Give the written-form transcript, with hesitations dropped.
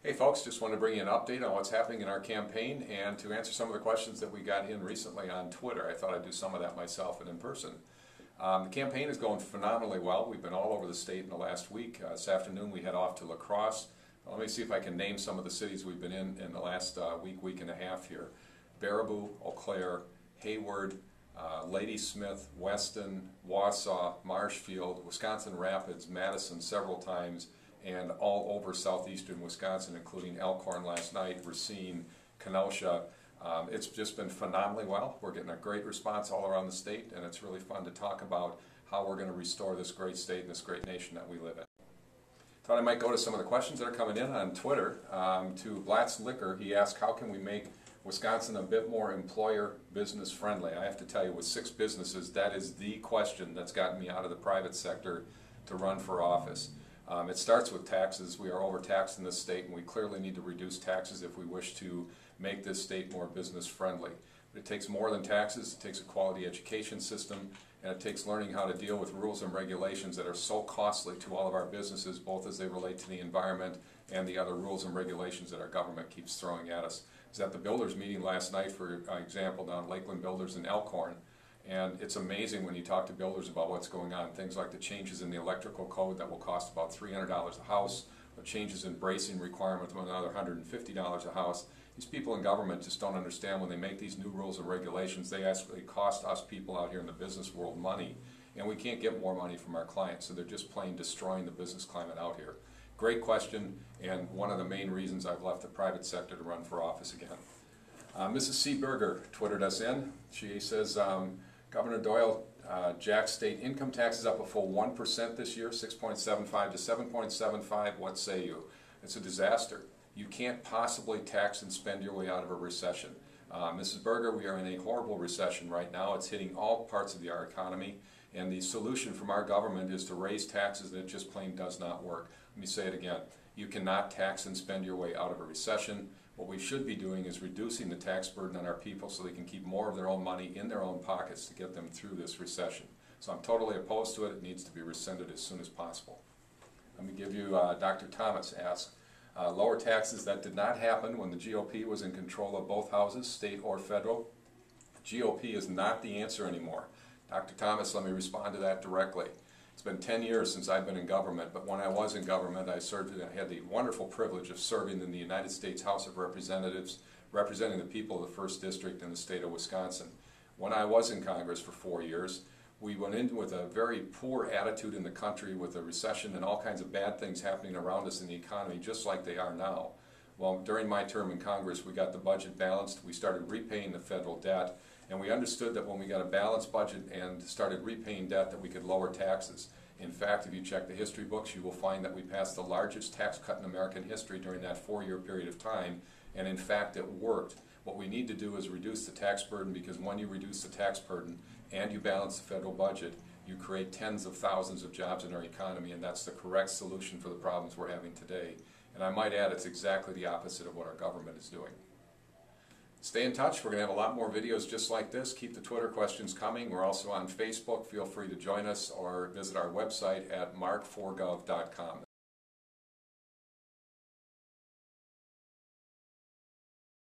Hey folks, just want to bring you an update on what's happening in our campaign and to answer some of the questions that we got in recently on Twitter. I thought I'd do some of that myself and in person. The campaign is going phenomenally well. We've been all over the state in the last week. This afternoon we head off to La Crosse. Let me see if I can name some of the cities we've been in the last week and a half here. Baraboo, Eau Claire, Hayward, Ladysmith, Weston, Wausau, Marshfield, Wisconsin Rapids, Madison several times, and all over southeastern Wisconsin, including Elkhorn last night, Racine, Kenosha. It's just been phenomenally well. We're getting a great response all around the state, and it's really fun to talk about how we're going to restore this great state and this great nation that we live in. Thought I might go to some of the questions that are coming in on Twitter. To Blatz Liquor, he asked, how can we make Wisconsin a bit more employer business friendly? I have to tell you, with 6 businesses, that is the question that's gotten me out of the private sector to run for office. It starts with taxes. We are overtaxed in this state, and we clearly need to reduce taxes if we wish to make this state more business friendly. But it takes more than taxes. It takes a quality education system, and it takes learning how to deal with rules and regulations that are so costly to all of our businesses, both as they relate to the environment and the other rules and regulations that our government keeps throwing at us. I was at the builders meeting last night, for example, down at Lakeland Builders in Elkhorn. And it's amazing when you talk to builders about what's going on. Things like the changes in the electrical code that will cost about $300 a house, or changes in bracing requirements of another $150 a house. These people in government just don't understand when they make these new rules and regulations, they actually cost us people out here in the business world money. And we can't get more money from our clients, so they're just plain destroying the business climate out here. Great question, and one of the main reasons I've left the private sector to run for office again. Mrs. C. Berger twittered us in. She says, Governor Doyle jacked state income taxes up a full 1% this year, 6.75 to 7.75. What say you? It's a disaster. You can't possibly tax and spend your way out of a recession. Mrs. Berger, we are in a horrible recession right now. It's hitting all parts of our economy, and the solution from our government is to raise taxes, and it just plain does not work. Let me say it again. You cannot tax and spend your way out of a recession. What we should be doing is reducing the tax burden on our people so they can keep more of their own money in their own pockets to get them through this recession. So I'm totally opposed to it. It needs to be rescinded as soon as possible. Let me give you, Dr. Thomas asked, lower taxes, that did not happen when the GOP was in control of both houses, state or federal. GOP is not the answer anymore. Dr. Thomas, let me respond to that directly. It's been 10 years since I've been in government, but when I was in government, I had the wonderful privilege of serving in the United States House of Representatives, representing the people of the 1st District in the state of Wisconsin. When I was in Congress for 4 years, we went in with a very poor attitude in the country, with a recession and all kinds of bad things happening around us in the economy, just like they are now. Well, during my term in Congress, we got the budget balanced, we started repaying the federal debt, and we understood that when we got a balanced budget and started repaying debt, that we could lower taxes. In fact, if you check the history books, you will find that we passed the largest tax cut in American history during that 4-year period of time, and in fact it worked. What we need to do is reduce the tax burden, because when you reduce the tax burden and you balance the federal budget, you create tens of thousands of jobs in our economy, and that's the correct solution for the problems we're having today. And I might add, it's exactly the opposite of what our government is doing. Stay in touch. We're going to have a lot more videos just like this. Keep the Twitter questions coming. We're also on Facebook. Feel free to join us or visit our website at mark4gov.com.